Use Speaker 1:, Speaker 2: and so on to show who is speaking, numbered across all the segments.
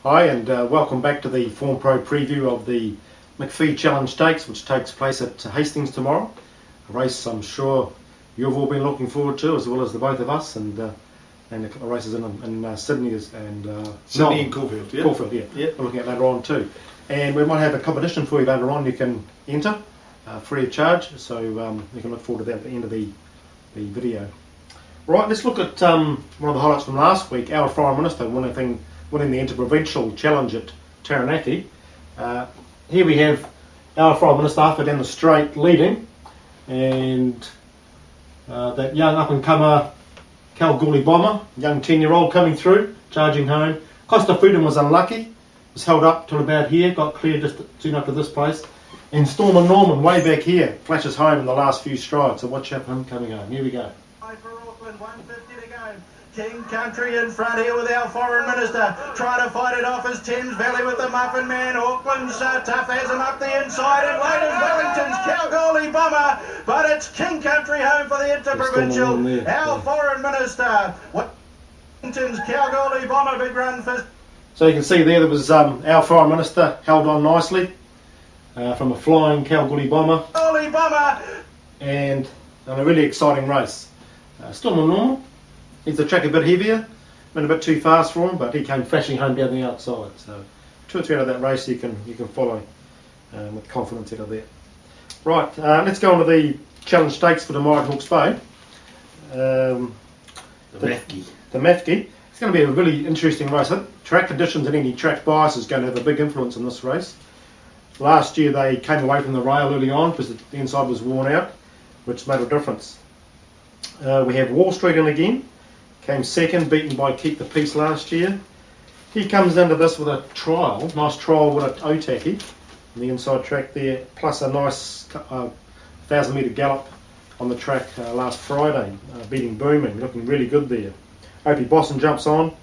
Speaker 1: Hi and welcome back to the Form Pro preview of the Makfi Challenge Stakes, which takes place at Hastings tomorrow. A race I'm sure you've all been looking forward to, as well as the both of us, and the races in Sydney
Speaker 2: Sydney and Caulfield.
Speaker 1: Yeah. Caulfield, yeah. Yep. We're looking at later on too. And we might have a competition for you later on. You can enter free of charge, so you can look forward to that at the end of the video. Right, let's look at one of the highlights from last week. Our Foreign Minister winning the Interprovincial Challenge at Taranaki. Here we have our Foreign Minister after down the straight leading, and that young up-and-comer Kalgoorlie Bomber, young 10-year-old coming through, charging home. Costa Freedom was unlucky, was held up till about here, got clear just soon after this place. And Storm and Norman way back here flashes home in the last few strides, so watch out for him coming home. Here we go.
Speaker 3: For Auckland, 150 to go. King Country in front here with our Foreign Minister, trying to fight it off as Thames Valley with the Muffin Man. Auckland's tough as him up the inside, and late is Wellington's Kalgoorlie Bomber, but it's King Country home for the Interprovincial. Our Foreign Minister, Wellington's Kalgoorlie Bomber, big run for...
Speaker 1: So you can see there was our Foreign Minister held on nicely from a flying Kalgoorlie Bomber.
Speaker 3: Kalgoorlie Bomber!
Speaker 1: And a really exciting race. Still more normal. Needs the track a bit heavier, went a bit too fast for him, but he came flashing home down the outside. So 2 or 3 out of that race you can follow with confidence out of there. Right, let's go on to the Challenge Stakes for tomorrow at Hawke's Bay. The Makfi. It's going to be a really interesting race. I think track conditions and any track bias is going to have a big influence in this race. Last year they came away from the rail early on because the inside was worn out, which made a difference. We have Wall Street in again. Came second, beaten by Keep the Peace last year. He comes into this with a trial, nice trial with an Otaki on the inside track there, plus a nice 1,000 metre gallop on the track last Friday, beating Booming, looking really good there. Opie Boston jumps on,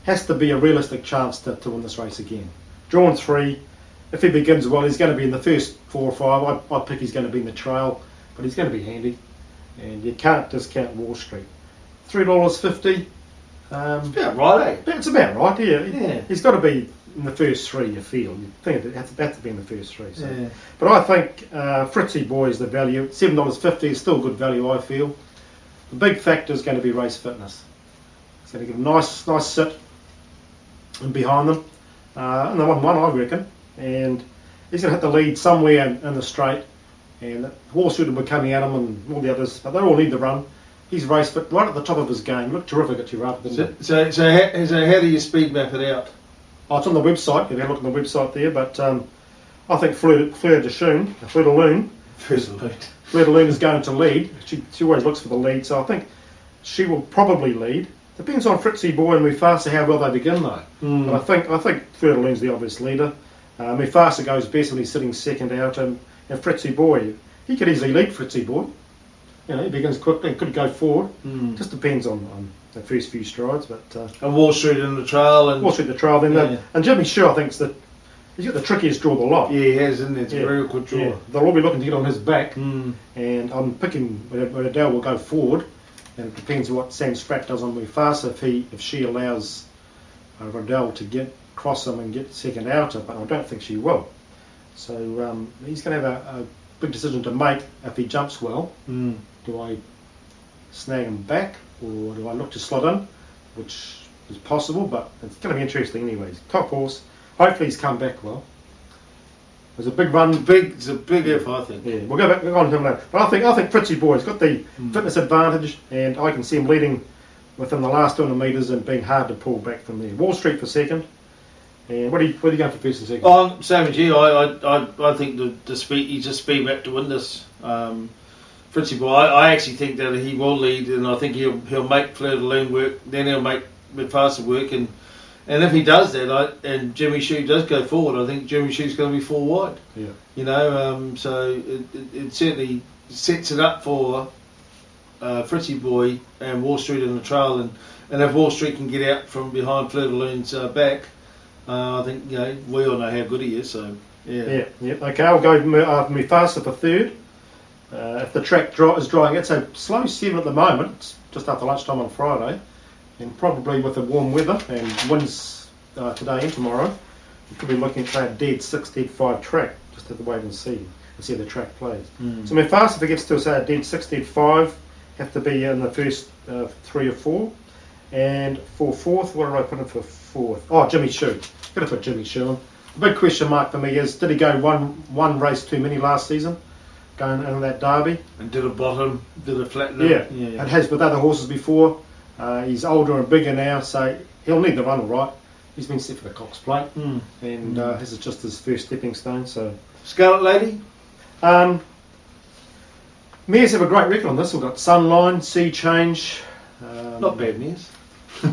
Speaker 1: has to be a realistic chance to win this race again. Drawn 3, if he begins well, he's going to be in the first 4 or 5. I pick he's going to be in the trail, but he's going to be handy, and you can't discount Wall Street. $3.50.
Speaker 2: About right, eh?
Speaker 1: It's about right, yeah. He's got to be in the first 3, you feel. You think it has to be in the first 3. So. Yeah. But I think Fritzy Boy is the value. $7.50 is still good value, I feel. The big factor is going to be race fitness. He's going to get a nice sit in behind them. And the 1-1, I reckon. And he's going to hit the lead somewhere in the straight. And Wall Street will be coming at him and all the others. But they all need the run. He's race fit right at the top of his game. Looked terrific at Giraffe, didn't he?
Speaker 2: So how do you speed map it out?
Speaker 1: Oh, it's on the website. You have a look on the website there. But I think Fleur de Lune is going to lead. She always looks for the lead, so I think she will probably lead. Depends on Fritzy Boy and Mufasa how well they begin though. But I think Fleur de Lune's the obvious leader. Mufasa goes best when he's sitting second out, and Fritzy Boy, he could easily lead Fritzy Boy. You know, he begins quickly and could go forward. Just depends on the first few strides. But
Speaker 2: and Wall Street in the trail.
Speaker 1: And Wall Street in the trail. Then and Jimmy Shue, I think, he's got the trickiest draw of the lot.
Speaker 2: Yeah, he has, isn't it? It's a very good draw. Yeah.
Speaker 1: They'll all be looking to get on his back. And I'm picking Adele will go forward. And it depends what Sam Spratt does on Mufasa if she allows Riddell to get across him and get second outer, but I don't think she will. So he's going to have a big decision to make if he jumps well. Do I snag him back or do I look to slot in, which is possible, but it's going to be interesting anyways. Top horse, hopefully he's come back well. There's a big run.
Speaker 2: It's a big F, I think.
Speaker 1: Yeah, we'll go on to him later. But I think Fritzy Boy's got the fitness advantage, and I can see him leading within the last 200 metres and being hard to pull back from there. Wall Street for second. And what are you going for first and second?
Speaker 2: Same as you. I think the speed. He's just speed back to win this. Fritzy Boy. I actually think that he will lead, and I think he'll make Fleur de Lune work. Then he'll make Mufasa work, and if he does that, and Jimmy Shue does go forward, I think Jimmy Shue's going to be 4 wide.
Speaker 1: Yeah.
Speaker 2: You know, so it certainly sets it up for Fritzy Boy and Wall Street in the trail, and if Wall Street can get out from behind Fleur de Lune's back, I think we all know how good he is. So yeah.
Speaker 1: Okay, I'll go Mufasa for third. If the track is drying, it's a slow 7 at the moment, just after lunchtime on Friday, and probably with the warm weather and winds today and tomorrow. You could be looking at a dead 6, dead 5 track. Just have to wait and see how the track plays. So my fast, if it gets to say a dead 6, dead 5, have to be in the first 3 or 4. And for fourth, what did I put in for fourth? Oh, Jimmy Shue. Got to put Jimmy Shue in. The big question mark for me is, did he go one race too many last season, going into that derby?
Speaker 2: And did a flatten?
Speaker 1: Yeah, it has with other horses before. He's older and bigger now, so he'll need the run all right. He's been set for the Cox Plate, and this is just his first stepping stone. So
Speaker 2: Scarlet Lady?
Speaker 1: Mares have a great record on this. We've got Sunline, Sea Change.
Speaker 2: Not bad mares.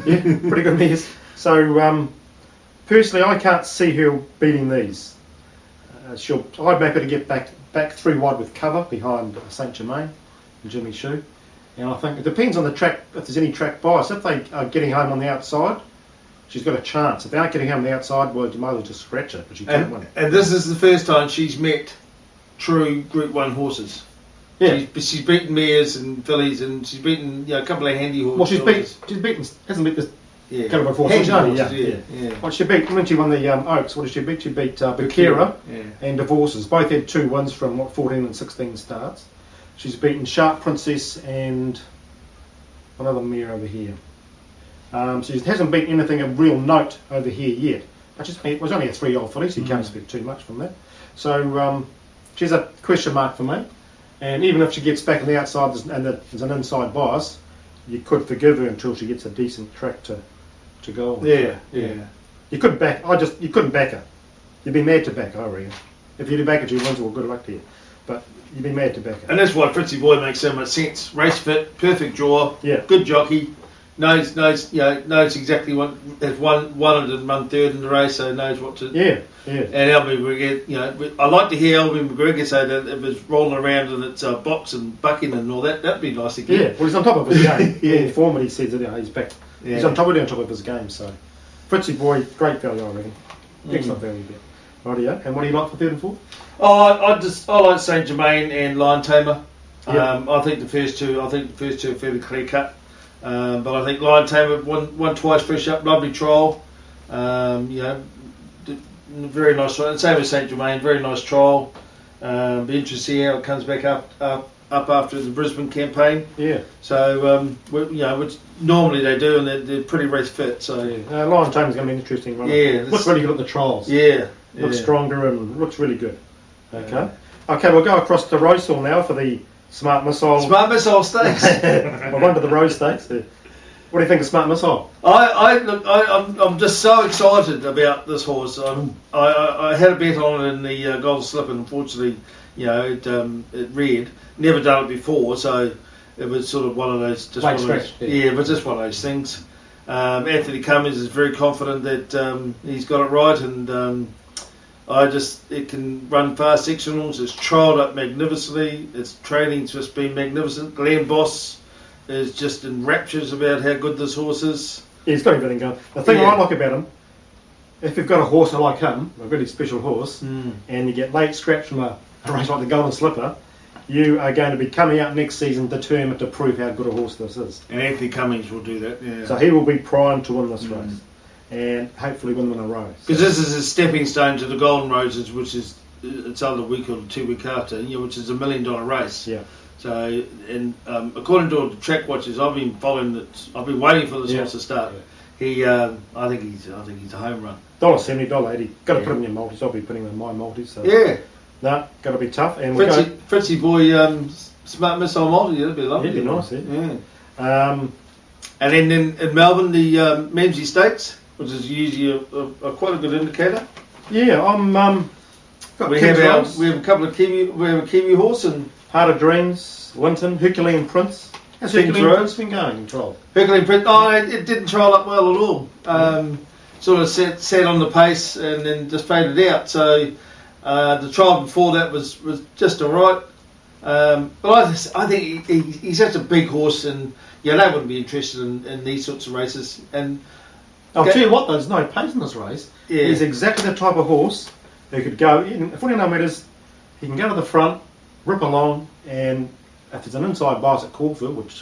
Speaker 1: Yeah, pretty good mares. So personally, I can't see her beating these. I'd make her to get back 3 wide with cover behind Saint Germain and Jimmy Shue. And I think it depends on the track, if there's any track bias. If they are getting home on the outside, she's got a chance. If they aren't getting home on the outside, well, you might as well just scratch it, but you can't win.
Speaker 2: And this is the first time she's met true Group 1 horses.
Speaker 1: Yeah.
Speaker 2: She's beaten mares and fillies, and she's beaten a couple of handy horses.
Speaker 1: Well, hasn't beat this calibre before.
Speaker 2: Handy
Speaker 1: So
Speaker 2: horses, yeah.
Speaker 1: Well, she beat, when she won the Oaks, what did she beat? She beat Bakira and Divorces. Both had 2 wins from 14 and 16 starts. She's beaten Sharp Princess and another mare over here. She hasn't beaten anything of real note over here yet. But it was only a 3-year-old filly, so you can't expect too much from that. So she's a question mark for me. And even if she gets back on the outside and there's an inside bias, you could forgive her until she gets a decent track to go on.
Speaker 2: Yeah.
Speaker 1: You couldn't back her. You'd be mad to back her, I reckon. If you'd back her, she wins, well, good luck to you. But you'd be mad to back her.
Speaker 2: And that's why Fritzy Boy makes so much sense. Race fit, perfect draw, good jockey, knows exactly what has won it and run third in the race, so knows what to.
Speaker 1: Yeah.
Speaker 2: And Albion McGregor, I like to hear Albion McGregor say that if it's rolling around and it's box and bucking and all that, that'd be nice again.
Speaker 1: Yeah, well, he's on top of his game. In form, he says that he's back. Yeah. He's on top of his game. So Fritzy Boy, great value, I reckon. Excellent value there. Rightio. And what do you like for third and fourth?
Speaker 2: I like Saint Germain and Lion Tamer.
Speaker 1: Yep.
Speaker 2: I think the first two are fairly clear cut. But I think Lion Tamer won twice fresh up, lovely trial. Very nice trial. Same as Saint Germain, very nice trial. Be interesting to see how it comes back up after the Brisbane campaign.
Speaker 1: Yeah.
Speaker 2: So which normally they do, and they're pretty race fit. So
Speaker 1: Lion Tamer's going to be an interesting run.
Speaker 2: Yeah.
Speaker 1: Looks really good at the trials.
Speaker 2: Yeah.
Speaker 1: Looks stronger and looks really good. Okay. Okay, we'll go across to Rosehall now for the Smart Missile.
Speaker 2: Smart Missile Stakes.
Speaker 1: We'll run to the Rose Stakes. What do you think of Smart Missile?
Speaker 2: I'm just so excited about this horse. I had a bet on it in the Gold Slip, and unfortunately, it reared. Never done it before, so it was sort of one of those. It was just one of those things. Anthony Cummins is very confident that he's got it right, and it can run fast sectionals. It's trialled up magnificently. Its training's just been magnificent. Glenn Boss is just in raptures about how good this horse is.
Speaker 1: Yeah, he's got everything going. The thing I like about him, if you've got a horse like him, a really special horse, and you get late scraps from a race like the Golden Slipper, you are going to be coming out next season determined to prove how good a horse this is.
Speaker 2: And Anthony Cummins will do that, yeah.
Speaker 1: So he will be primed to win this race, and hopefully win them in a row.
Speaker 2: Because this is a stepping stone to the Golden Roses, which is its other week or 2 week after, which is $1 million race.
Speaker 1: Yeah.
Speaker 2: So, and according to the track watchers, I've been following it. I've been waiting for this horse to start. Yeah. I think he's a home run.
Speaker 1: $1.70, $1.80. Got to put him in your multis. I'll be putting him in my multis. So.
Speaker 2: Yeah.
Speaker 1: No, got to be tough. And
Speaker 2: Fritzy Boy, Smart Missile multi. That'd be lovely.
Speaker 1: Yeah, it'd be nice.
Speaker 2: Yeah. And then in Melbourne, the Memsie Stakes, which is usually a quite a good indicator.
Speaker 1: Yeah,
Speaker 2: we have a couple of Kiwi. We have a Kiwi horse and
Speaker 1: Heart of Dreams, Winton, Herculean Prince. How's Herculean Prince been going in trial?
Speaker 2: Herculean Prince, it didn't trial up well at all. Sort of sat on the pace and then just faded out. So the trial before that was just alright. But I think he's such a big horse, and they wouldn't be interested in these sorts of races. And
Speaker 1: I'll tell you what, there's no pace in this race.
Speaker 2: Yeah.
Speaker 1: He's exactly the type of horse who could go in 49 metres. He can go to the front, rip along, and if there's an inside bias at Caulfield, which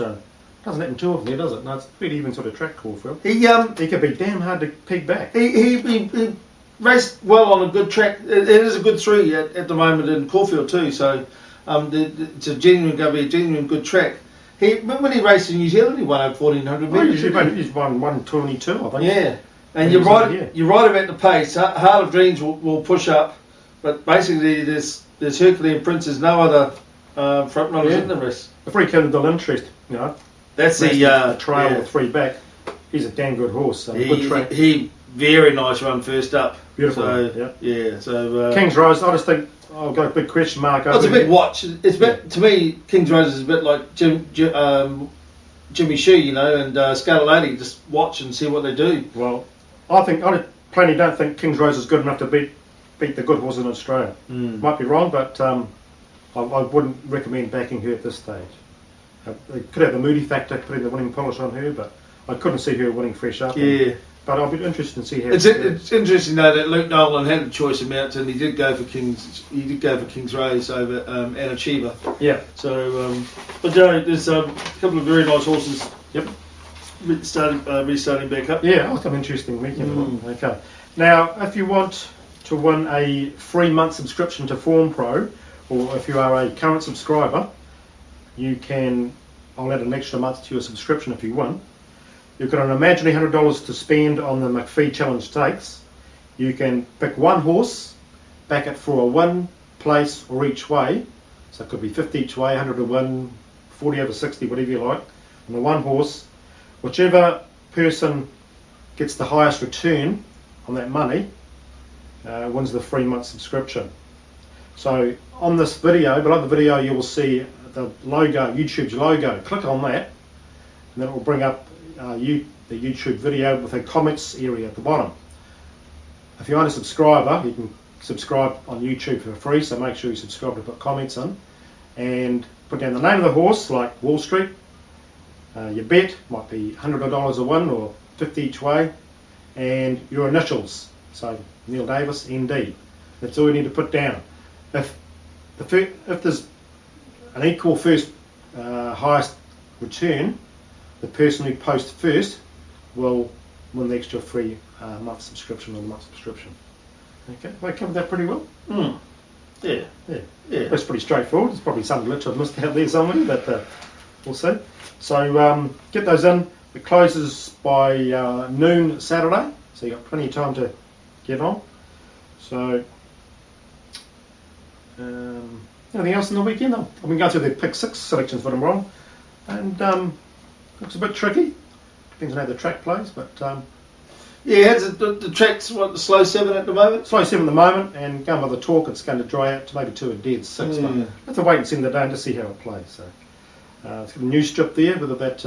Speaker 1: Doesn't happen too often here, does it? No, it's a pretty even sort of track, Caulfield.
Speaker 2: He
Speaker 1: He could be damn hard to peg back.
Speaker 2: he raced well on a good track. It is a good 3 at the moment in Caulfield too. So it's a going to be a genuine good track. When he raced in New Zealand, he won over 1400 metres.
Speaker 1: He's won 122, I think.
Speaker 2: Yeah, and you're right about the pace. Heart of Dreams will push up, but basically there's Herculean Prince. There's no other front runners in the race.
Speaker 1: If we can build interest, you know,
Speaker 2: that's the
Speaker 1: trail with 3 back. He's a damn good horse. So good track.
Speaker 2: He very nice run first up.
Speaker 1: Beautiful.
Speaker 2: So, yeah. So
Speaker 1: King's Rose, I just think I've got a big question mark over.
Speaker 2: It's a bit watch. It's a bit to me. King's Rose is a bit like Jimmy Shue, you know, and Scarlatti. Just watch and see what they do.
Speaker 1: Well, I plainly don't think King's Rose is good enough to beat the good horses in Australia. Might be wrong, but I wouldn't recommend backing her at this stage. It could have the Moody factor, putting the winning polish on her, but I couldn't see her winning fresh up.
Speaker 2: Yeah.
Speaker 1: But I'll be interested to see how.
Speaker 2: It's interesting though that Luke Nolan had a choice of mounts, and he did go for King's Rose over Anachiever.
Speaker 1: Yeah.
Speaker 2: So, but there's a couple of very nice horses.
Speaker 1: Yep.
Speaker 2: Restarting back up.
Speaker 1: Yeah, it's an interesting weekend. Okay. Now, if you want to win a 3-month subscription to Form Pro, or if you are a current subscriber, you can. I'll add an extra month to your subscription if you win. You've got an imaginary $100 to spend on the Makfi Challenge Stakes. You can pick one horse, back it for a win, place, or each way. So it could be 50 each way, 100 to win, 40 over 60, whatever you like. On the one horse, whichever person gets the highest return on that money wins the 3-month subscription. So on this video, below the video, you will see the logo, YouTube's logo. Click on that, and then it will bring up the YouTube video with a comments area at the bottom. If you aren't a subscriber, you can subscribe on YouTube for free, so make sure you subscribe to put comments in, and put down the name of the horse, like Wall Street. Your bet might be $100 a win or 50 each way, and your initials, so Neil Davis, ND. That's all you need to put down. If there's an equal first highest return, the person who posts first will win the extra free month subscription or month subscription. Okay, well, I covered that pretty well.
Speaker 2: Yeah.
Speaker 1: That's pretty straightforward. There's probably some glitch I've missed out there somewhere, but we'll see. So get those in. It closes by noon Saturday, so you've got plenty of time to get on. So anything else in the weekend? I've been going through the pick 6 selections for them wrong, and looks a bit tricky. Depends on how the track plays, but
Speaker 2: yeah, the track's the slow 7 at the moment.
Speaker 1: Slow 7 at the moment, and going by the talk, it's going to dry out to maybe 2 a dead 6. But we'll have to wait and see in the day and just see how it plays. So it's got a new strip there, whether that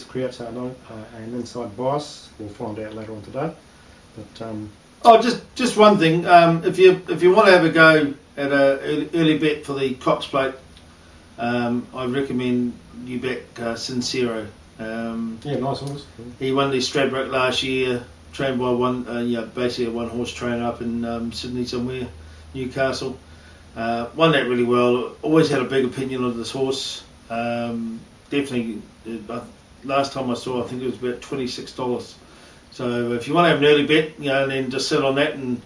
Speaker 1: creates an inside bias, we'll find out later on today. But
Speaker 2: just one thing. If you want to have a go at an early bet for the Cox Plate, I recommend you back Sincero.
Speaker 1: Yeah, nice horse.
Speaker 2: He won the Stradbroke last year, trained by basically a 1-horse trainer up in Sydney somewhere, Newcastle. Won that really well. Always had a big opinion of this horse. Definitely, last time I saw, I think it was about $26. So if you want to have an early bet, and then just sit on that, and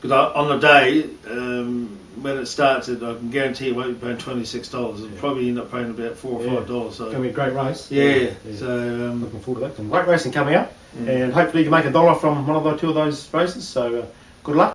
Speaker 2: because on the day when it starts, I can guarantee you won't be paying $26. You'll probably end up paying about $4 or $5. So
Speaker 1: it's going to be a great race.
Speaker 2: Yeah. So
Speaker 1: looking forward to that. Some great racing coming up, and hopefully you can make $1 from one of the 2 of those races. So good luck.